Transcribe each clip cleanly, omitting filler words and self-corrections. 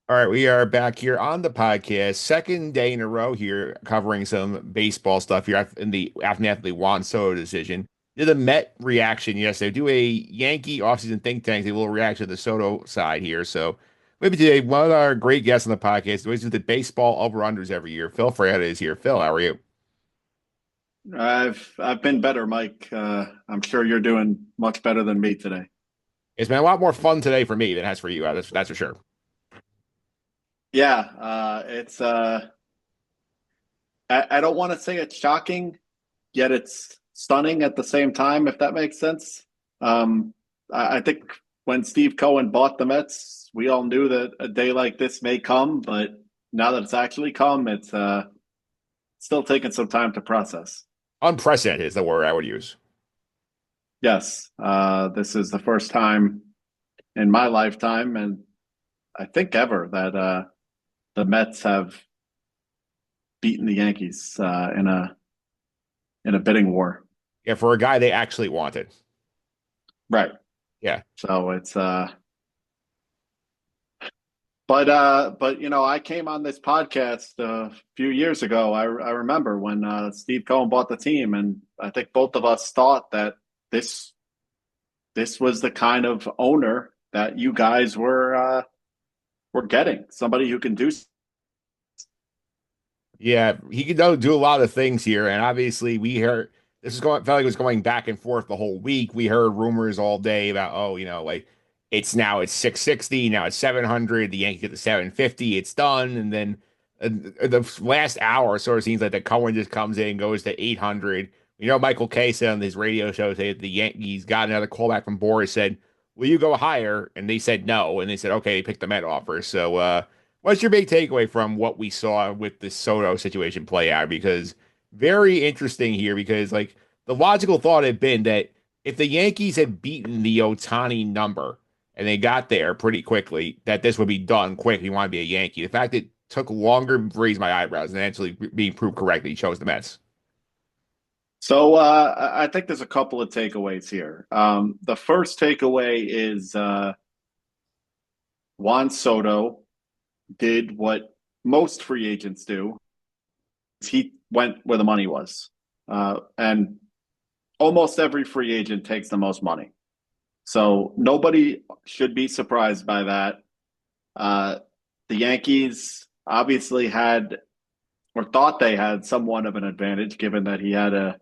All right, we are back here on the podcast, second day in a row here, covering some baseball stuff here in the after the Juan Soto decision. Did the Met reaction yesterday? Do a Yankee offseason think tank. They will react to the Soto side here. So maybe today, one of our great guests on the podcast, we always do the baseball over unders every year. Phil Fraietta is here. Phil, how are you? I've been better, Mike. I'm sure you're doing much better than me today. It's been a lot more fun today for me than it has for you. That's for sure. Yeah, it's I don't want to say it's shocking, yet it's stunning at the same time, if that makes sense. I think when Steve Cohen bought the Mets, we all knew that a day like this may come, but now that it's actually come, it's still taking some time to process. Unprecedented is the word I would use. Yes, this is the first time in my lifetime, and I think ever, that the Mets have beaten the Yankees in a bidding war. Yeah, for a guy they actually wanted. Right. Yeah. So it's but I came on this podcast a few years ago. I remember when Steve Cohen bought the team, and I think both of us thought that this this was the kind of owner that you guys were getting, somebody who can do. Yeah, he could do a lot of things here, and obviously we heard this is going felt like it was going back and forth the whole week. We heard rumors all day about like it's 660, now it's 700, the Yankees get the 750, it's done, and then the last hour sort of seems like the Cohen just comes in, goes to 800. Michael Kay said on his radio show today that the Yankees got another call back from Boris, said, "Will you go higher?" And they said no, and they said okay, they picked the Met offer. So what's your big takeaway from what we saw with the Soto situation play out? Because very interesting here, because like the logical thought had been that if the Yankees had beaten the Otani number and they got there pretty quickly, that this would be done quick if you want to be a Yankee. The fact it took longer raised my eyebrows and actually being proved correct that he chose the Mets. So I think there's a couple of takeaways here. The first takeaway is Juan Soto did what most free agents do. He went where the money was. And almost every free agent takes the most money. So nobody should be surprised by that. Uh, the Yankees obviously had, or thought they had, somewhat of an advantage, given that he had a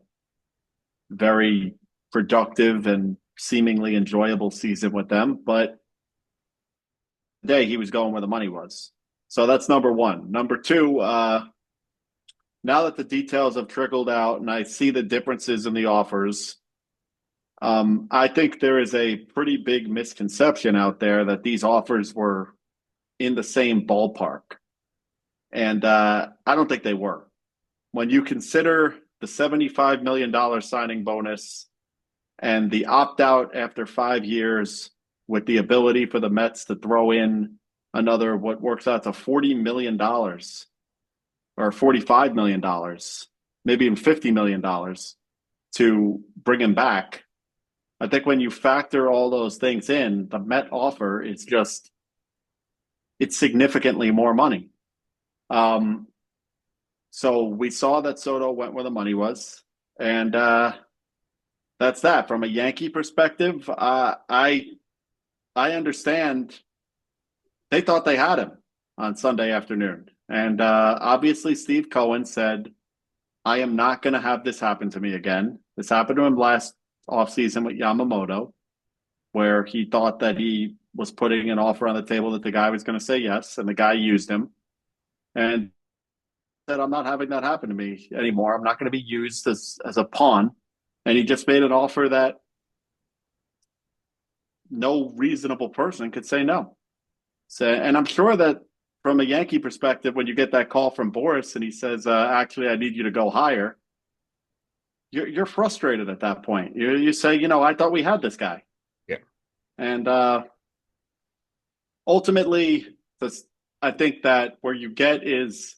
very productive and seemingly enjoyable season with them. But today he was going where the money was. So that's number one. Number two, now that the details have trickled out and I see the differences in the offers, I think there is a pretty big misconception out there that these offers were in the same ballpark. And I don't think they were. When you consider the $75 million signing bonus and the opt out after 5 years, with the ability for the Mets to throw in another, what works out to $40 million or $45 million, maybe even $50 million to bring him back. I think when you factor all those things in, the Met offer is just, it's significantly more money. Um, so we saw that Soto went where the money was, and that's that. From a Yankee perspective, I understand they thought they had him on Sunday afternoon, and obviously Steve Cohen said, "I am not going to have this happen to me again." This happened to him last offseason with Yamamoto, where he thought that he was putting an offer on the table that the guy was going to say yes, and the guy used him. And said, "I'm not having that happen to me anymore. I'm not going to be used as a pawn." And he just made an offer that no reasonable person could say no. So, and I'm sure that from a Yankee perspective, when you get that call from Boris and he says, "Actually, I need you to go higher," you're frustrated at that point. You say, "I thought we had this guy." Yeah. And ultimately, I think that where you get is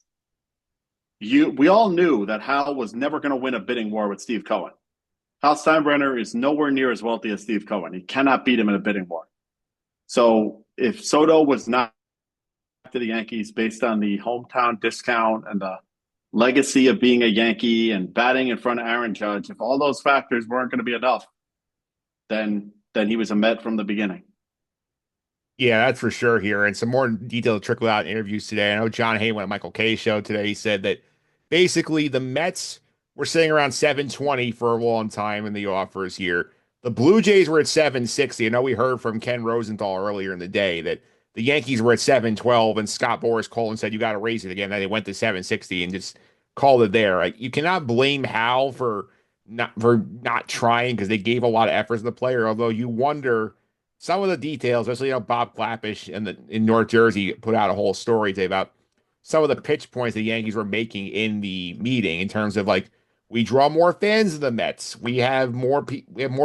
we all knew that Hal was never going to win a bidding war with Steve Cohen. Hal Steinbrenner is nowhere near as wealthy as Steve Cohen. He cannot beat him in a bidding war. So if Soto was not to the Yankees based on the hometown discount and the legacy of being a Yankee and batting in front of Aaron Judge, if all those factors weren't going to be enough, then he was a Met from the beginning. Yeah, that's for sure here. And some more detail trickled out in interviews today. I know John Hay went on Michael Kay's show today. He said that basically the Mets were sitting around 720 for a long time in the offers here. The Blue Jays were at 760. I know we heard from Ken Rosenthal earlier in the day that the Yankees were at 712 and Scott Boras called and said, you got to raise it again. Then they went to 760 and just called it there. Like, you cannot blame Hal for not trying because they gave a lot of effort to the player, although you wonder some of the details, especially Bob Clappish in North Jersey put out a whole story today about some of the pitch points the Yankees were making in the meeting in terms of like we draw more fans than the Mets, we have more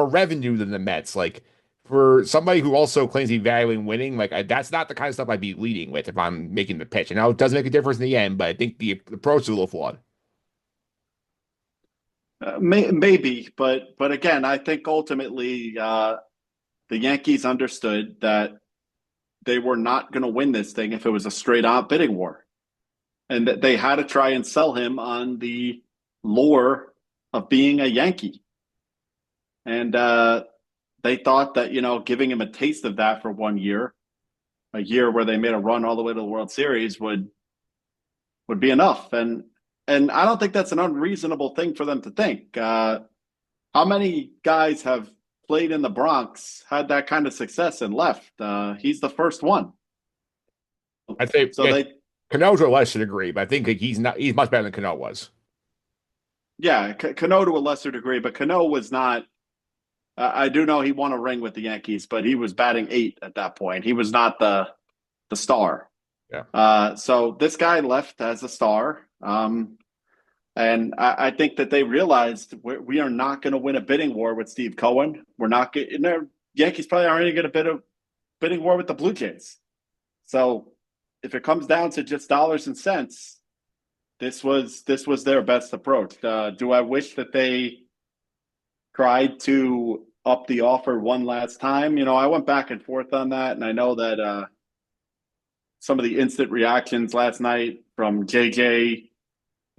revenue than the Mets. Like for somebody who also claims to be valuing winning, that's not the kind of stuff I'd be leading with if I'm making the pitch. And now it doesn't make a difference in the end, but I think the approach is a little flawed. Maybe, but again, I think ultimately the Yankees understood that they were not going to win this thing if it was a straight out bidding war, and that they had to try and sell him on the lure of being a Yankee. And they thought that, giving him a taste of that for 1 year, a year where they made a run all the way to the World Series would be enough. And I don't think that's an unreasonable thing for them to think. How many guys have played in the Bronx, had that kind of success and left? He's the first one. I'd say So yeah, Cano to a lesser degree, but I think he's much better than Cano was. yeah, Cano to a lesser degree, but Cano was not. I do know he won a ring with the Yankees, but he was batting eight at that point. He was not the star. Yeah. So this guy left as a star. And I think that they realized we are not going to win a bidding war with Steve Cohen. We're not getting there. Yankees probably aren't going to get a bidding war with the Blue Jays. So if it comes down to just dollars and cents, this was their best approach. Do I wish that they tried to up the offer one last time? I went back and forth on that, and I know that some of the instant reactions last night from JJ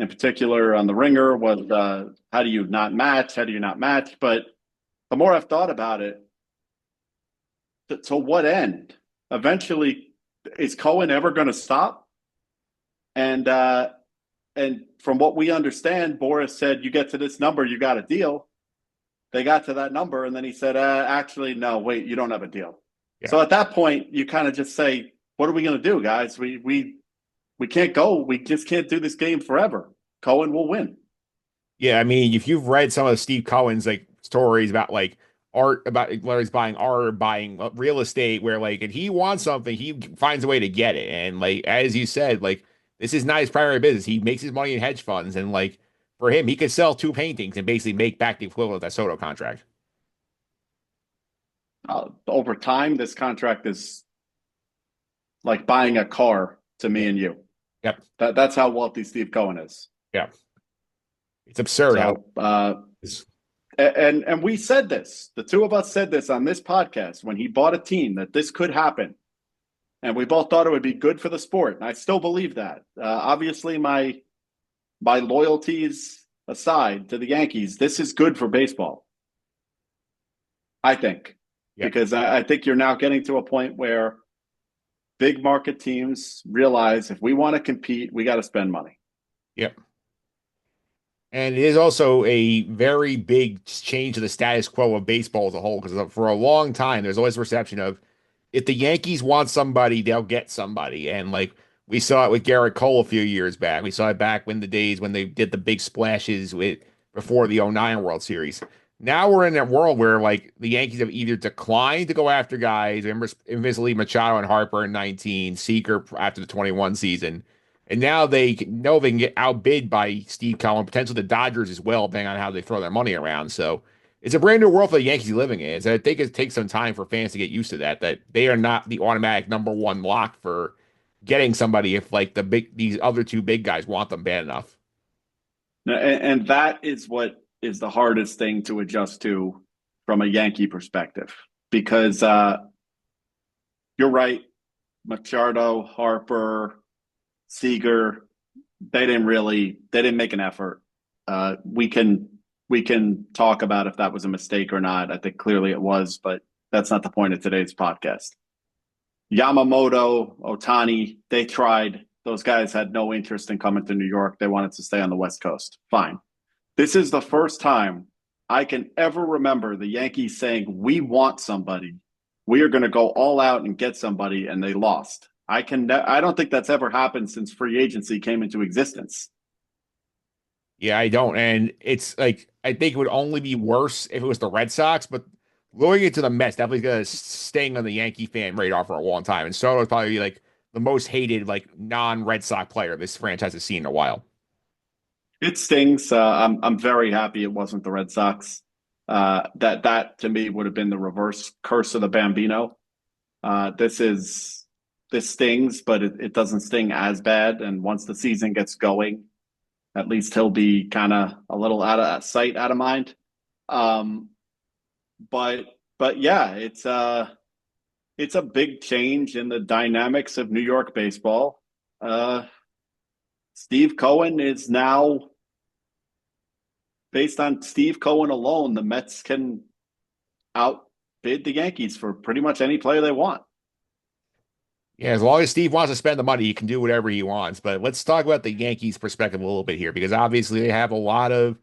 in particular on the Ringer was, how do you not match? How do you not match? But the more I've thought about it, to what end? Eventually, is Cohen ever going to stop? And from what we understand, Boras said, you get to this number, you got a deal. They got to that number, and then he said, actually, no, wait, you don't have a deal. Yeah. So at that point, you kind of just say, what are we going to do, guys? We can't go. We just can't do this game forever. Cohen will win. Yeah, I mean, if you've read some of Steve Cohen's stories about art, about whether he's buying art or buying real estate, where if he wants something, he finds a way to get it. And as you said, this is not his primary business. He makes his money in hedge funds, and for him, he could sell two paintings and basically make back the equivalent of that Soto contract. Over time, this contract is like buying a car to me and you. Yep. That's how wealthy Steve Cohen is. Yeah. It's absurd. And we said this. The two of us said this on this podcast when he bought a team, that this could happen. And we both thought it would be good for the sport. And I still believe that. Obviously, my loyalties aside to the Yankees, this is good for baseball. I think. Yeah. Because I think you're now getting to a point where big market teams realize if we want to compete, we got to spend money. Yep. And it is also a very big change to the status quo of baseball as a whole, because for a long time, there's always a perception of if the Yankees want somebody, they'll get somebody. And we saw it with Garrett Cole a few years back. We saw it back when the days when they did the big splashes before the '09 World Series. Now we're in that world where the Yankees have either declined to go after guys, invisibly Machado and Harper in 19, Seager after the 21 season. And now they know they can get outbid by Steve Cohen, potentially the Dodgers as well, depending on how they throw their money around. So it's a brand new world for the Yankees living in. So I think it takes some time for fans to get used to that they are not the automatic number one lock for getting somebody if these other two big guys want them bad enough. And that is what is the hardest thing to adjust to from a Yankee perspective, because you're right. Machado, Harper, Seager, they didn't make an effort. We can talk about if that was a mistake or not. I think clearly it was, but that's not the point of today's podcast. Yamamoto, Otani, they tried. Those guys had no interest in coming to New York. They wanted to stay on the West Coast. Fine. This is the first time I can ever remember the Yankees saying, "We want somebody. We are going to go all out and get somebody," and they lost. I don't think that's ever happened since free agency came into existence. Yeah, I don't. And it's like, I think it would only be worse if it was the Red Sox, but lowering it to the Mets definitely going to sting on the Yankee fan radar for a long time. And Soto would probably be like the most hated, like non-Red Sox player this franchise has seen in a while. It stings. I'm very happy it wasn't the Red Sox. That to me would have been the reverse curse of the Bambino. This stings, but it doesn't sting as bad. And once the season gets going, at least he'll be kind of a little out of sight, out of mind. Um, but yeah, it's a big change in the dynamics of New York baseball. Uh, Steve Cohen is now, based on Steve Cohen alone, the Mets can outbid the Yankees for pretty much any player they want. Yeah, as long as Steve wants to spend the money, he can do whatever he wants. But let's talk about the Yankees' perspective a little bit here, because obviously they have a lot of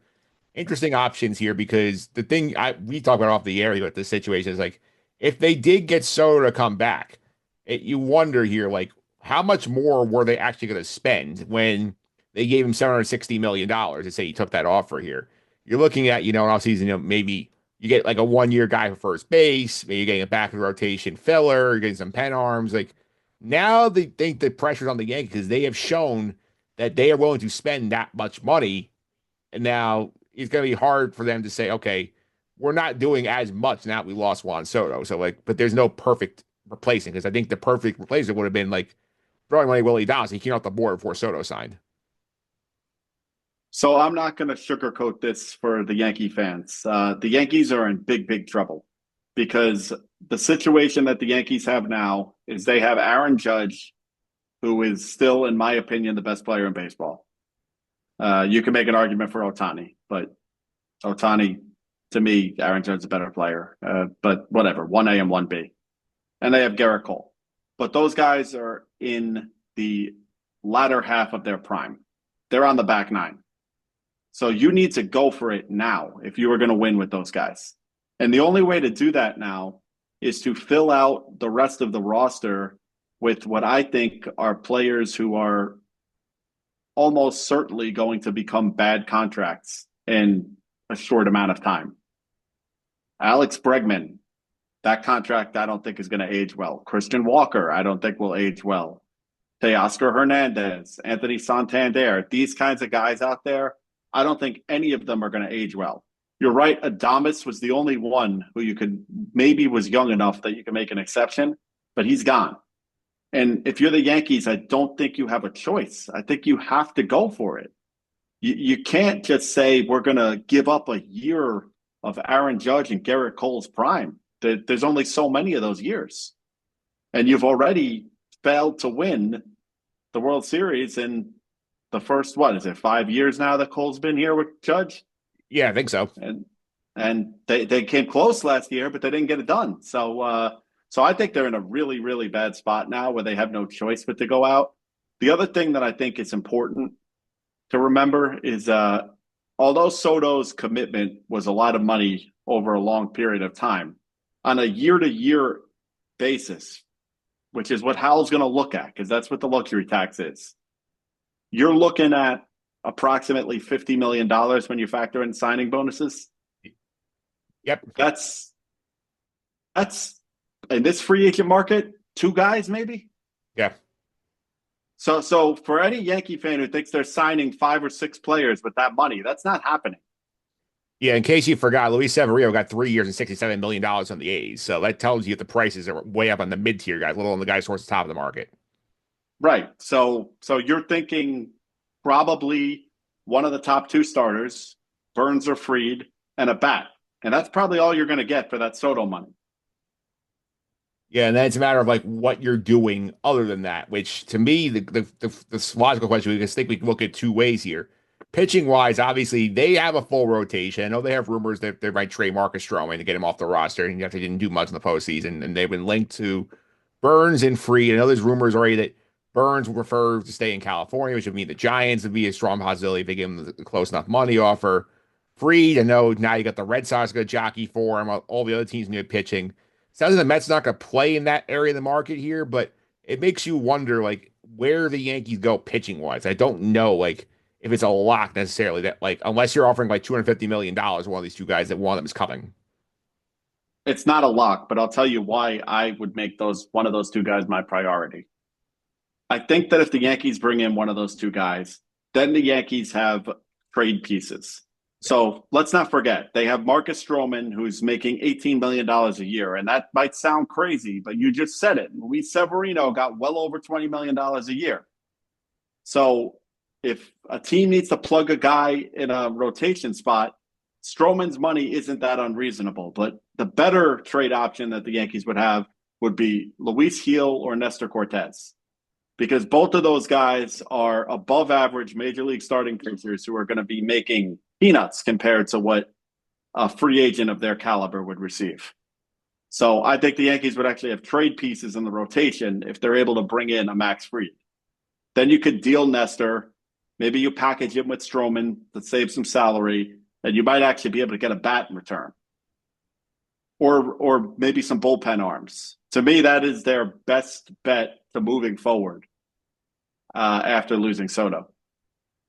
interesting options here. Because the thing we talk about off the air with this situation is like, if they did get Soto to come back, you wonder here, like, how much more were they actually going to spend when they gave him $760 million to say he took that offer here? You're looking at, an offseason, maybe you get like a 1 year guy for first base, maybe you're getting a back of the rotation filler, you're getting some pen arms. Like, now they think the pressure's on the Yankees because they have shown that they are willing to spend that much money. And now it's going to be hard for them to say, okay, we're not doing as much now that we lost Juan Soto. So, like, but there's no perfect replacing, because I think the perfect replacement would have been like throwing away Willie Dawson. He came off the board before Soto signed. So I'm not going to sugarcoat this for the Yankee fans. The Yankees are in big, big trouble because the situation that the Yankees have now is they have Aaron Judge, who is still, in my opinion, the best player in baseball. You can make an argument for Otani, but Otani, to me, Aaron Judge is a better player. But whatever, 1A and 1B. And they have Garrett Cole. But those guys are in the latter half of their prime. They're on the back nine. So you need to go for it now if you were going to win with those guys. And the only way to do that now is to fill out the rest of the roster with what I think are players who are almost certainly going to become bad contracts in a short amount of time. Alex Bregman, that contract I don't think is going to age well. Christian Walker, I don't think will age well. Teoscar Hernandez, Anthony Santander, these kinds of guys out there, I don't think any of them are going to age well. You're right. Adames was the only one who you could maybe was young enough that you can make an exception, but he's gone. And if you're the Yankees, I don't think you have a choice. I think you have to go for it. You can't just say we're going to give up a year of Aaron Judge and Garrett Cole's prime. There's only so many of those years. And you've already failed to win the World Series in the first, what is it, 5 years now that Cole's been here with Judge? Yeah, I think so. And they came close last year, but they didn't get it done. So I think they're in a really, really bad spot now where they have no choice but to go out. The other thing that I think is important to remember is although Soto's commitment was a lot of money over a long period of time, on a year-to-year basis, which is what Hal's going to look at, because that's what the luxury tax is. You're looking at approximately $50 million when you factor in signing bonuses. Yep. That's in this free agent market, 2 guys maybe. Yeah. So for any Yankee fan who thinks they're signing 5 or 6 players with that money, that's not happening. Yeah, in case you forgot, Luis Severino got 3 years and $67 million on the A's. So that tells you the prices are way up on the mid-tier guys, little on the guys towards the top of the market. Right. So you're thinking probably one of the top 2 starters, Burns or Fried, and a bat. And that's probably all you're going to get for that Soto money. Yeah, and then it's a matter of like what you're doing other than that, which to me, the logical question, we think we can look at two ways here. Pitching wise, obviously, they have a full rotation. I know they have rumors that they might trade Marcus Stroman to get him off the roster, and yet they didn't do much in the postseason. And they've been linked to Burns and Fried. I know there's rumors already that Burns would prefer to stay in California, which would mean the Giants would be a strong possibility if they give him the close enough money offer. Fried, I know now you got the Red Sox good jockey for him. All the other teams need pitching. Sounds like the Mets not going to play in that area of the market here, but it makes you wonder like where the Yankees go pitching wise. I don't know like if it's a lock necessarily that like unless you're offering like $250 million one of these two guys that one of them is coming. It's not a lock, but I'll tell you why I would make those one of those two guys my priority. I think that if the Yankees bring in one of those two guys, then the Yankees have trade pieces. Yeah. So let's not forget, they have Marcus Stroman, who's making $18 million a year. And that might sound crazy, but you just said it. Luis Severino got well over $20 million a year. So if a team needs to plug a guy in a rotation spot, Stroman's money isn't that unreasonable. But the better trade option that the Yankees would have would be Luis Gil or Nestor Cortez, because both of those guys are above average major league starting pitchers who are going to be making peanuts compared to what a free agent of their caliber would receive. So I think the Yankees would actually have trade pieces in the rotation if they're able to bring in a Max Fried. Then you could deal Nestor. Maybe you package him with Stroman to save some salary, and you might actually be able to get a bat in return, or maybe some bullpen arms. To me, that is their best bet to moving forward after losing Soto.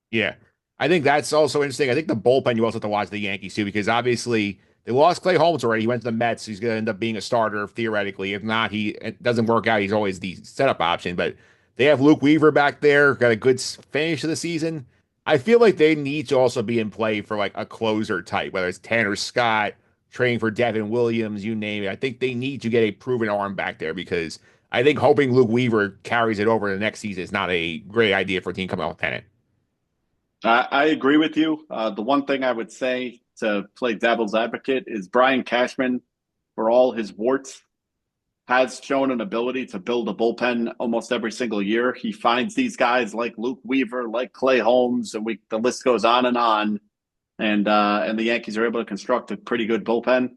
Yeah. I think that's also interesting. I think the bullpen you also have to watch the Yankees too, because obviously they lost Clay Holmes already. He went to the Mets. He's going to end up being a starter theoretically. If not, it doesn't work out. He's always the setup option. But they have Luke Weaver back there, got a good finish of the season. I feel like they need to also be in play for like a closer type, whether it's Tanner Scott, training for Devin Williams, you name it. I think they need to get a proven arm back there because I think hoping Luke Weaver carries it over the next season is not a great idea for a team coming off pennant. I agree with you. The one thing I would say to play devil's advocate is Brian Cashman, for all his warts, has shown an ability to build a bullpen almost every single year. He finds these guys like Luke Weaver, like Clay Holmes, and the list goes on and on. And the Yankees are able to construct a pretty good bullpen.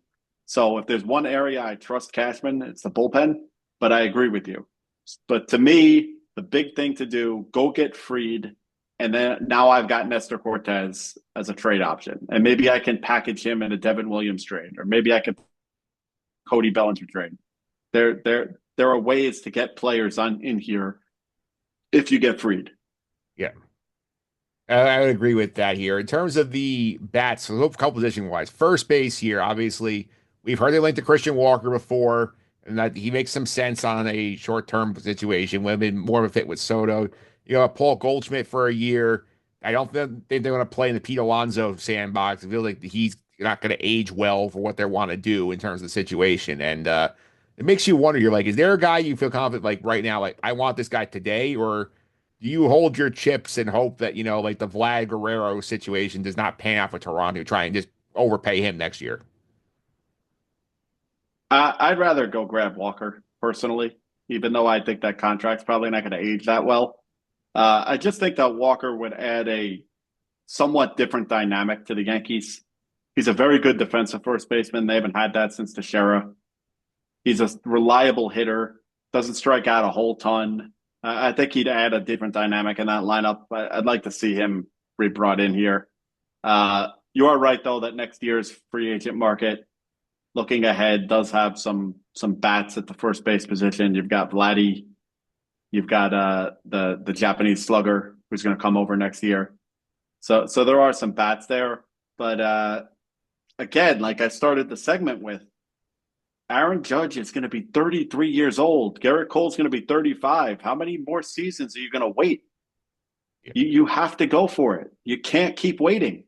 So if there's one area I trust Cashman, it's the bullpen. But I agree with you. But to me, the big thing to do, go get Fried. And then now I've got Nestor Cortez as a trade option. And maybe I can package him in a Devin Williams trade, or maybe I could Cody Bellinger trade. There are ways to get players on in here if you get Fried. Yeah. I would agree with that here. In terms of the bats, so a couple position wise, first base here, obviously, we've heard they linked to Christian Walker before, and that he makes some sense on a short term situation. Would have been more of a fit with Soto. You know, Paul Goldschmidt for a year. I don't think they're going to play in the Pete Alonso sandbox. I feel like he's not going to age well for what they want to do in terms of the situation. And it makes you wonder, you're like, is there a guy you feel confident like right now, like, I want this guy today? Or do you hold your chips and hope that, you know, like the Vlad Guerrero situation does not pan out for Toronto, try and just overpay him next year? I'd rather go grab Walker personally, even though I think that contract's probably not going to age that well. I just think that Walker would add a somewhat different dynamic to the Yankees. He's a very good defensive first baseman. They haven't had that since Teixeira. He's a reliable hitter, doesn't strike out a whole ton. I think he'd add a different dynamic in that lineup. I'd like to see him re-brought in here. You are right, though, that next year's free agent market, looking ahead, does have some bats at the first base position. You've got Vladdy. You've got the Japanese slugger who's going to come over next year. So there are some bats there. But again, like I started the segment with, Aaron Judge is going to be 33 years old. Garrett Cole's going to be 35. How many more seasons are you going to wait? Yeah. You have to go for it. You can't keep waiting.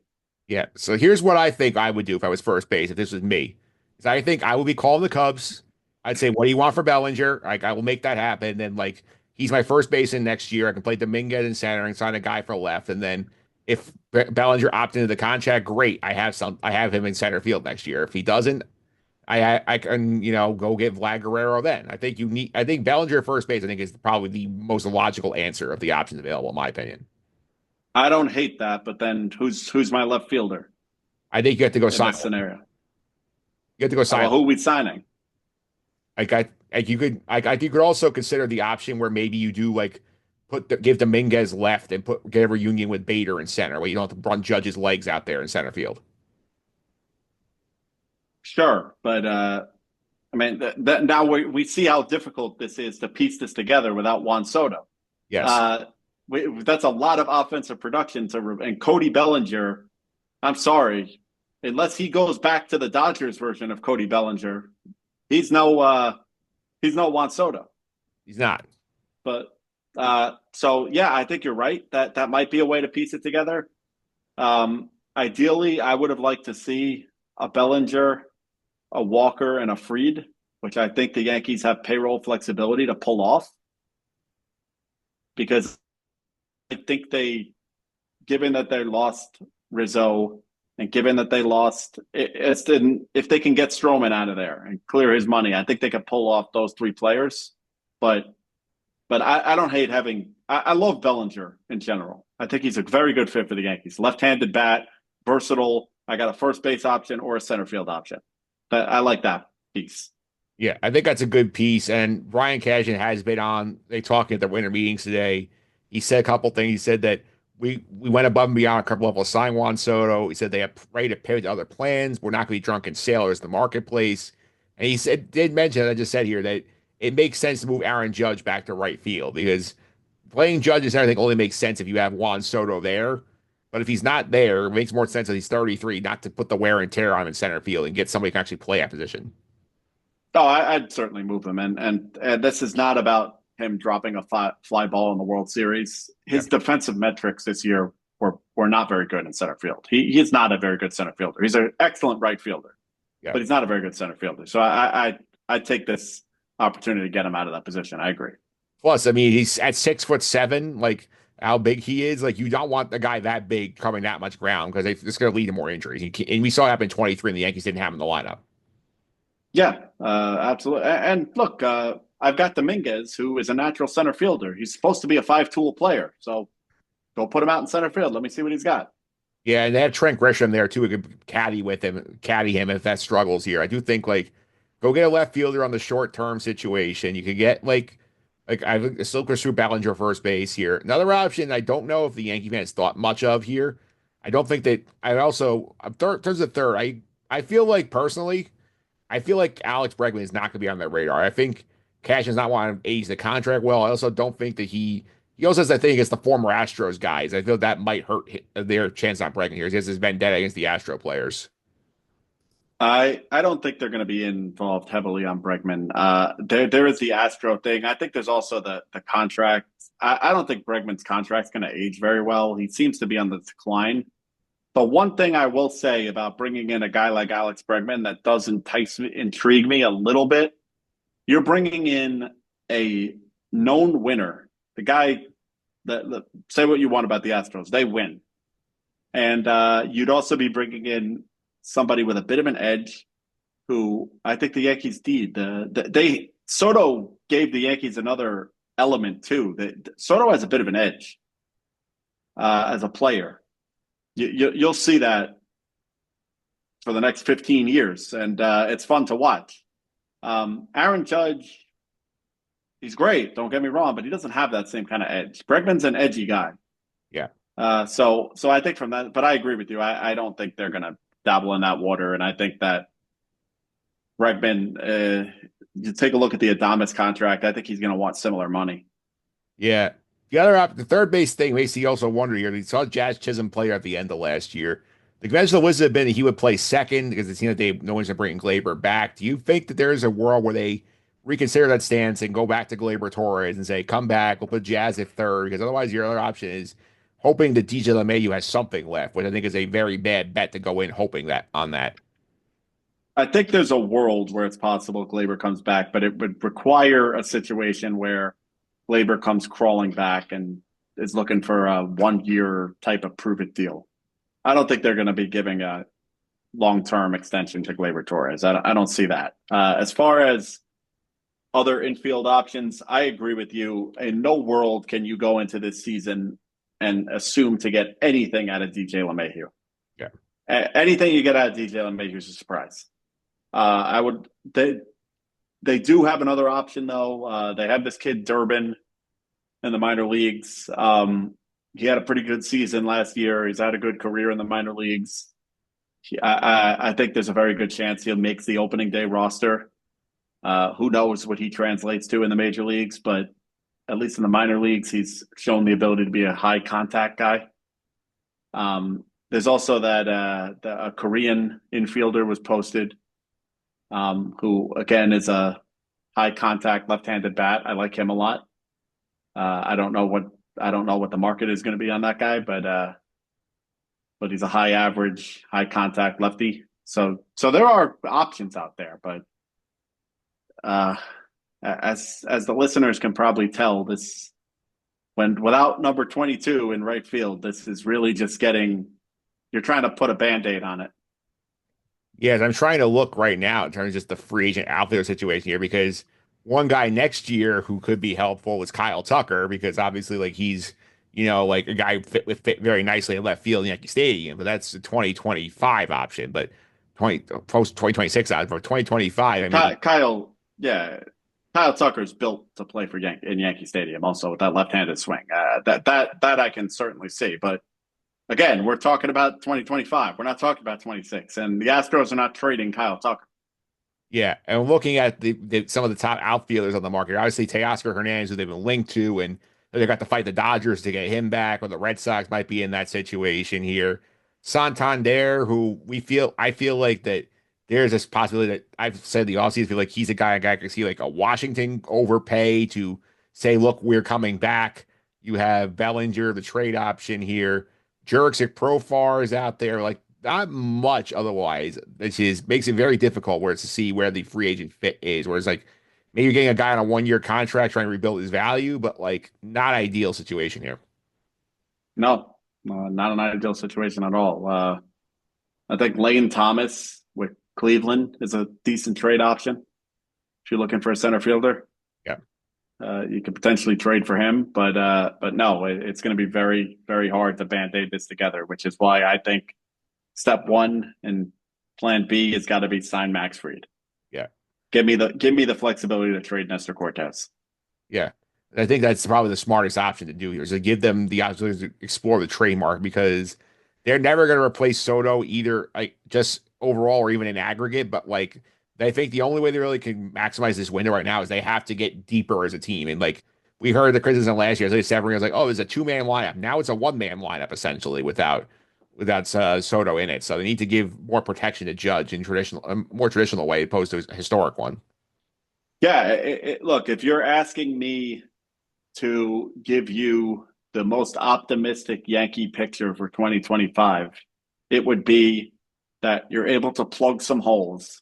Yeah. So here's what I think I would do if I was first base, if this was me. Is I think I would be calling the Cubs. I'd say, what do you want for Bellinger? Like, I will make that happen. And then, like, he's my first baseman next year. I can play Dominguez in center and sign a guy for left. And then if Bellinger opts into the contract, great. I have him in center field next year. If he doesn't, I can, go get Vlad Guerrero then. I think Bellinger first base, I think is probably the most logical answer of the options available, in my opinion. I don't hate that, but then who's my left fielder I think you have to go in sign this one. scenario? You have to go Well, sign who one. are we signing? You could also consider the option where maybe you do like give Dominguez left and get a reunion with Bader in center, where you don't have to run Judge's legs out there in center field. Sure, but I mean that now we see how difficult this is to piece this together without Juan Soto. Yes, Uh, that's a lot of offensive production and Cody Bellinger. I'm sorry, unless he goes back to the Dodgers version of Cody Bellinger, he's no he's no Juan Soto. he's not. But so yeah, I think you're right. That might be a way to piece it together. Ideally, I would have liked to see a Bellinger, a Walker, and a Fried, which I think the Yankees have payroll flexibility to pull off because I think given that they lost Rizzo and given that they lost, if they can get Stroman out of there and clear his money, I think they could pull off those three players. But I don't hate having. I love Bellinger in general. I think he's a very good fit for the Yankees. Left-handed bat, versatile. I got a first base option or a center field option. But I like that piece. Yeah, I think that's a good piece. And Brian Cashman has been on. They talking at the winter meetings today. He said a couple things. He said that we went above and beyond a couple levels. Sign Juan Soto. He said they have ready to pivot to other plans. We're not going to be drunken sailors in the marketplace. And he did mention, I just said here, that it makes sense to move Aaron Judge back to right field because playing Judge and everything only makes sense if you have Juan Soto there. But if he's not there, it makes more sense that he's 33, not to put the wear and tear on him in center field and get somebody who can actually play that position. Oh, I'd certainly move him, and this is not about him dropping a fly ball in the World Series. Yeah, His defensive metrics this year were not very good in center field. He's not a very good center fielder. He's an excellent right fielder, yeah. but he's not a very good center fielder. So I take this opportunity to get him out of that position. I agree. Plus, I mean, he's at 6'7", like how big he is. Like you don't want the guy that big covering that much ground because it's going to lead to more injuries. And we saw it happen in 23, and the Yankees didn't have him in the lineup. Yeah, absolutely. And look, I've got Dominguez, who is a natural center fielder. He's supposed to be a five-tool player. So go put him out in center field. Let me see what he's got. Yeah, and they have Trent Grisham there too. Who could caddy him if that struggles here. I do think like go get a left fielder on the short term situation. You could get like I still pursue Ballinger first base here. Another option I don't know if the Yankee fans thought much of here. I don't think that. I also third turns of third. I feel like personally, I feel like Alex Bregman is not going to be on their radar. I think Cash is not wanting to age the contract well. I also don't think that he also has that thing against the former Astros guys. I feel that might hurt their chance on Bregman here. He has his vendetta against the Astro players. I don't think they're going to be involved heavily on Bregman. There is the Astro thing. I think there's also the contract. I don't think Bregman's contract's going to age very well. He seems to be on the decline. But one thing I will say about bringing in a guy like Alex Bregman that does intrigue me a little bit, you're bringing in a known winner. The guy that say what you want about the Astros, they win, and you'd also be bringing in somebody with a bit of an edge, who I think the Yankees need. Soto gave the Yankees another element too. Soto has a bit of an edge as a player. You'll see that for the next 15 years, and it's fun to watch. Aaron Judge, he's great, don't get me wrong, but he doesn't have that same kind of edge. Bregman's an edgy guy. Yeah. So I think from that, but I agree with you. I don't think they're going to dabble in that water, and I think that Bregman, you take a look at the Adames contract, I think he's going to want similar money. Yeah. The third base thing makes you also wonder here. We saw Jazz Chisholm play at the end of last year. The conventional wisdom had been that he would play second because it seemed like no one's going to bring Glaber back. Do you think that there is a world where they reconsider that stance and go back to Glaber Torres and say, come back, we'll put Jazz at third? Because otherwise, your other option is hoping that DJ LeMahieu has something left, which I think is a very bad bet to go in hoping that on that. I think there's a world where it's possible Glaber comes back, but it would require a situation where Glaber comes crawling back and is looking for a 1 year type of prove it deal. I don't think they're going to be giving long-term extension to Gleyber Torres. I don't see that. As far as other infield options, I agree with you. In no world can you go into this season and assume to get anything out of DJ LeMahieu. Yeah. Anything you get out of DJ LeMahieu is a surprise. I would they do have another option though. They have this kid Durbin in the minor leagues. He had a pretty good season last year. He's had a good career in the minor leagues. I think there's a very good chance he'll make the opening day roster. Who knows what he translates to in the major leagues, but at least in the minor leagues, he's shown the ability to be a high contact guy. There's also that a Korean infielder was posted, who again is a high contact left-handed bat. I like him a lot. I don't know what the market is going to be on that guy, but he's a high average, high contact lefty. So there are options out there, but as the listeners can probably tell, this without number 22 in right field, this is really just you're trying to put a Band-Aid on it. Yes, I'm trying to look right now in terms of just the free agent outfielder situation here because one guy next year who could be helpful is Kyle Tucker because obviously like he's like a guy who fit very nicely in left field in Yankee Stadium, but that's a 2025 option, but 2026 option for 2025. I mean, Kyle, yeah, Kyle Tucker's built to play for in Yankee Stadium, also with that left-handed swing. That I can certainly see, but again, we're talking about 2025. We're not talking about 26. And the Astros are not trading Kyle Tucker. yeah, and looking at some of the top outfielders on the market, obviously Teoscar Hernandez, who they've been linked to, and they got to fight the Dodgers to get him back, or the Red Sox might be in that situation here. Santander, who I feel like that there's this possibility that I've said the offseason, feel like he's a guy could see like a Washington overpay to say, look, we're coming back. You have Bellinger, the trade option here. Jurickson Profar is out there. Like not much otherwise, which makes it very difficult where it's to see where the free agent fit is. Whereas like maybe you're getting a guy on a 1 year contract trying to rebuild his value, but like not ideal situation here. No, not an ideal situation at all. I think Lane Thomas with Cleveland is a decent trade option if you're looking for a center fielder. Yeah. You could potentially trade for him, but no, it's going to be very, very hard to band-aid this together, which is why I think step one and plan B has got to be sign Max Fried. Yeah. Give me the flexibility to trade Nestor Cortez. Yeah. I think that's probably the smartest option to do here is to give them the opportunity to explore the trade market because they're never going to replace Soto either, like just overall or even in aggregate. But like, I think the only way they really can maximize this window right now is they have to get deeper as a team. And like, we heard the criticism last year. Severino was like, "Oh, it's a 2-man lineup. Now it's a 1-man lineup essentially without Soto in it. So they need to give more protection to Judge in more traditional way opposed to a historic one." Yeah, look, if you're asking me to give you the most optimistic Yankee picture for 2025, it would be that you're able to plug some holes,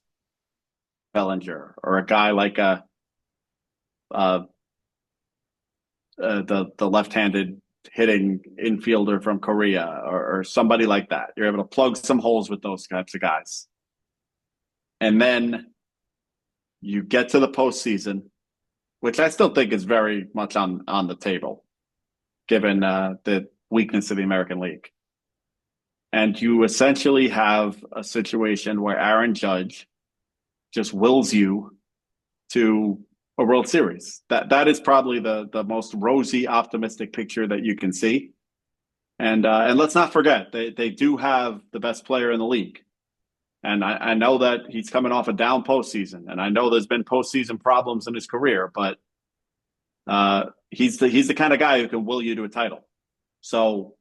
Bellinger, or a guy like the left-handed hitting infielder from Korea, or somebody like that. You're able to plug some holes with those types of guys, and then you get to the postseason, which I still think is very much on the table, given the weakness of the American League. And you essentially have a situation where Aaron Judge just wills you to a World Series. That is probably the most rosy, optimistic picture that you can see. And let's not forget they do have the best player in the league. And I know that he's coming off a down postseason, and I know there's been postseason problems in his career, but he's the kind of guy who can will you to a title. So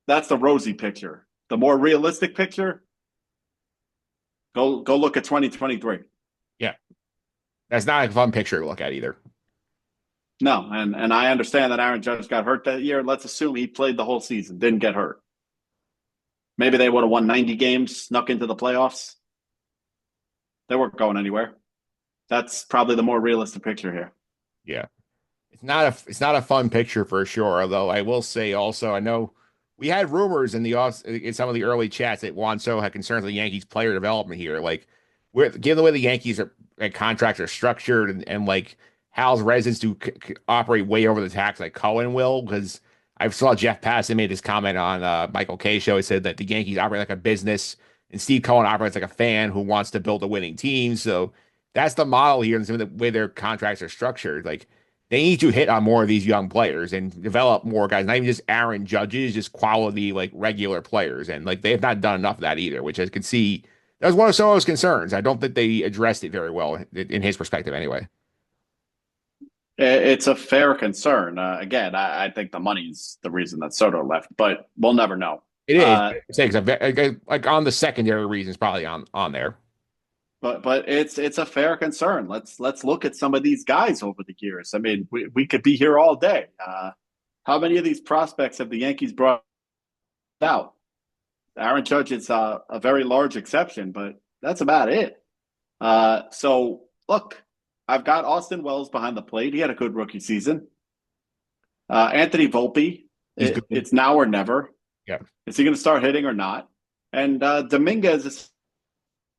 that's the rosy picture. The more realistic picture, go look at 2023. Yeah. That's not a fun picture to look at either. No, and I understand that Aaron Judge got hurt that year. Let's assume he played the whole season, didn't get hurt. Maybe they would have won 90 games, snuck into the playoffs. They weren't going anywhere. That's probably the more realistic picture here. Yeah. It's not a fun picture for sure, although I will say also I know we had rumors in some of the early chats that Juan Soto had concerns with the Yankees player development here. Like, given the way the Yankees are contracts are structured, and like Hal's residents do operate way over the tax, like Cohen will, because I saw Jeff Passan made this comment on Michael Kay show. He said that the Yankees operate like a business, and Steve Cohen operates like a fan who wants to build a winning team. So that's the model here, and some of the way their contracts are structured. Like, they need to hit on more of these young players and develop more guys, not even just Aaron Judges, just quality, like regular players. And like they have not done enough of that either, which I could see that was one of Soto's concerns. I don't think they addressed it very well in his perspective anyway. It's a fair concern. Again, I think the money's the reason that Soto left, but we'll never know. It is. Uh, Like on the secondary reasons, probably on there. but it's a fair concern. Let's look at some of these guys over the years. I mean, we could be here all day. How many of these prospects have the Yankees brought out? Aaron Judge is a very large exception, but that's about it. So look, I've got Austin Wells behind the plate. He had a good rookie season. Anthony Volpe, He's good. it's now or never. Yeah. Is he going to start hitting or not? And Dominguez is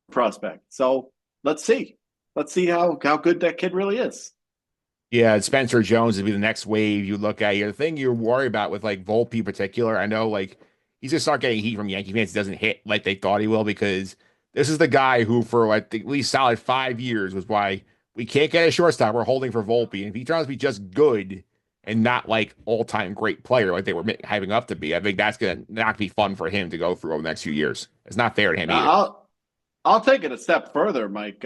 a prospect. So let's see. Let's see how good that kid really is. Yeah, Spencer Jones would be the next wave you look at here. The thing you worry about with like Volpe in particular, I know like he's gonna start getting heat from Yankee fans. He doesn't hit like they thought he will because this is the guy who for like at least solid 5 years was why we can't get a shortstop. We're holding for Volpe, and if he turns to be just good and not like all-time great player like they were hyping up to be, I think that's gonna not be fun for him to go through over the next few years. It's not fair to him Now, either. I'll take it a step further, Mike.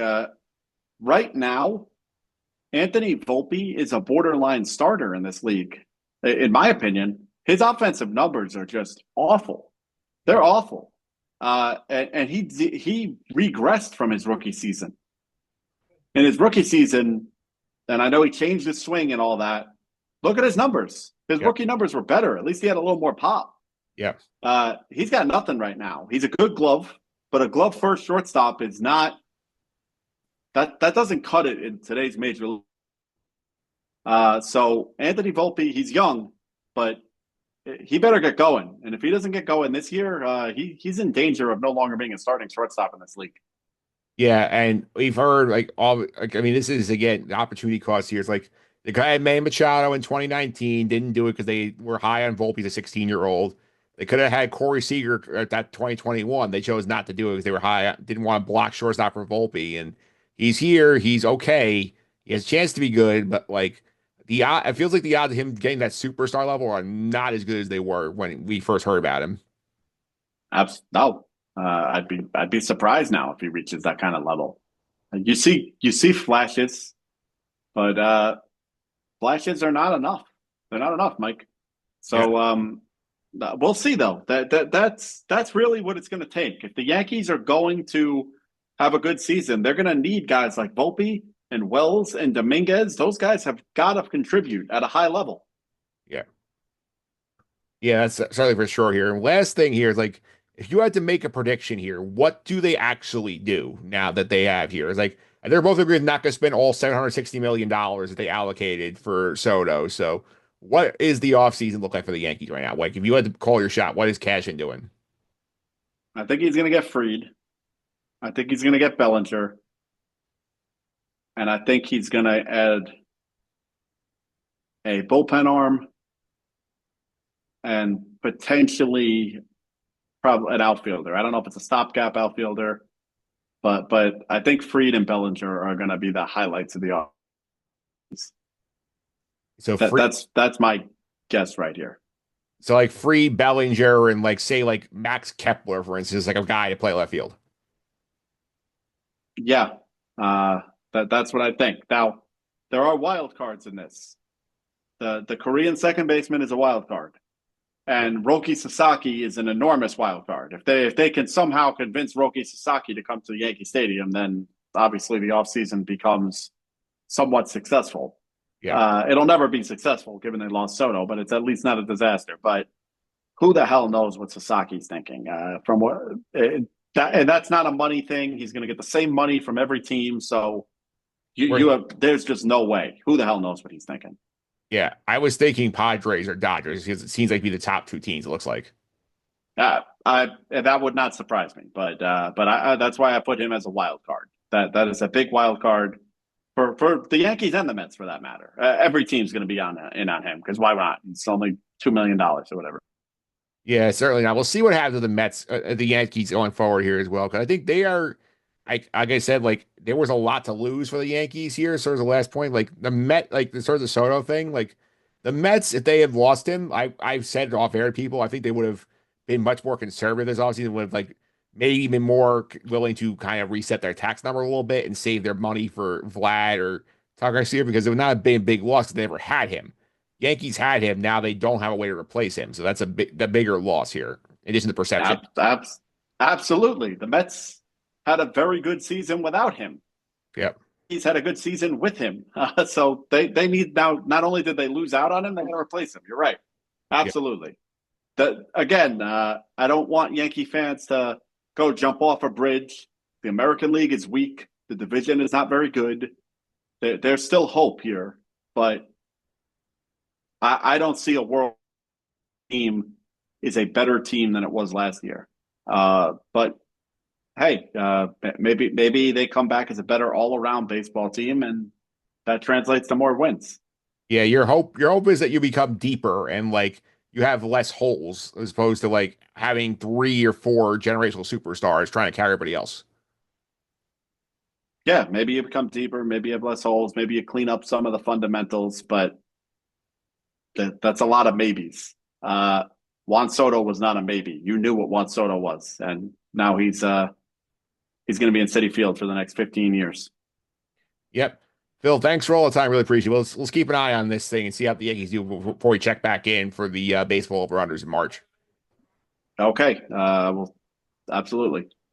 Right now, Anthony Volpe is a borderline starter in this league. In my opinion, his offensive numbers are just awful. They're awful. And he regressed from his rookie season. In his rookie season, and I know he changed his swing and all that. Look at his numbers. His Yep. rookie numbers were better. At least he had a little more pop. Yeah. He's got nothing right now. He's a good glove, but a glove first shortstop is not that doesn't cut it in today's major league. So Anthony Volpe, he's young, but he better get going. And if he doesn't get going this year, he's in danger of no longer being a starting shortstop in this league. Yeah, and we've heard like all like I mean, this is again the opportunity cost here. It's like the guy had Manny Machado in 2019, didn't do it because they were high on Volpe, the 16-year-old. They could have had Corey Seager at that 2021. They chose not to do it because they were high, didn't want to block shortstop for Volpe. And he's here, he's okay. He has a chance to be good, but like it feels like the odds of him getting that superstar level are not as good as they were when we first heard about him. No, I'd be surprised now if he reaches that kind of level. You see flashes, but flashes are not enough. They're not enough, Mike. So we'll see though. That's really what it's going to take. If the Yankees are going to have a good season, they're going to need guys like Volpe and Wells and Dominguez. Those guys have got to contribute at a high level. Yeah. Yeah, that's certainly for sure here. And last thing here is like, if you had to make a prediction here, what do they actually do now that they have here? It's like they're both agreed not going to spend all $760 million that they allocated for Soto. So, what is the offseason look like for the Yankees right now? Like, if you had to call your shot, what is Cashman doing? I think he's going to get Fried. I think he's going to get Bellinger. And I think he's going to add a bullpen arm and potentially probably an outfielder. I don't know if it's a stopgap outfielder, but I think Fried and Bellinger are going to be the highlights of the offense. So That's my guess right here. So like free Bellinger and like say like Max Kepler, for instance, like a guy to play left field. Yeah, that's what I think. Now there are wild cards in this. The Korean second baseman is a wild card, and Roki Sasaki is an enormous wild card. If they can somehow convince Roki Sasaki to come to Yankee Stadium, then obviously the offseason becomes somewhat successful. Yeah. It'll never be successful given they lost Soto, but it's at least not a disaster. But who the hell knows what Sasaki's thinking? From what and that's not a money thing. He's going to get the same money from every team. So there's just no way. Who the hell knows what he's thinking? Yeah. I was thinking Padres or Dodgers because it seems like be the top two teams, it looks like. That would not surprise me, but that's why I put him as a wild card. That is a big wild card for the Yankees and the Mets for that matter. Every team's going to be in on him because why not? It's only $2 million or whatever. Yeah, certainly not. We'll see what happens with the Mets, the Yankees going forward here as well. Because I think they are, like I said, like there was a lot to lose for the Yankees here. So as the last point, like the like the sort of the Soto thing, like the Mets, if they had lost him, I've said it off air to people, I think they would have been much more conservative this offseason, would have like maybe even more willing to kind of reset their tax number a little bit and save their money for Vlad or Tucker Garcia because it would not have been a big loss if they never had him. Yankees had him. Now they don't have a way to replace him. So that's the bigger loss here, in addition to perception. Ab- ab- Absolutely, the Mets had a very good season without him. Yep. He's had a good season with him. So they need now. Not only did they lose out on him, they got to replace him. You're right. Yep. Absolutely. Again, I don't want Yankee fans to go jump off a bridge. The American League is weak. The division is not very good. There's still hope here, but I don't see a world team is a better team than it was last year. But hey, maybe they come back as a better all around baseball team, and that translates to more wins. Yeah. Your hope is that you become deeper and like you have less holes as opposed to like having 3 or 4 generational superstars trying to carry everybody else. Yeah, maybe you become deeper, maybe you have less holes, maybe you clean up some of the fundamentals, but that's a lot of maybes. Juan Soto was not a maybe. You knew what Juan Soto was, and now he's going to be in Citi Field for the next 15 years. Yep. Phil, thanks for all the time. Really appreciate it. Let's keep an eye on this thing and see how the Yankees do before we check back in for the baseball over-unders in March. Okay, well, absolutely.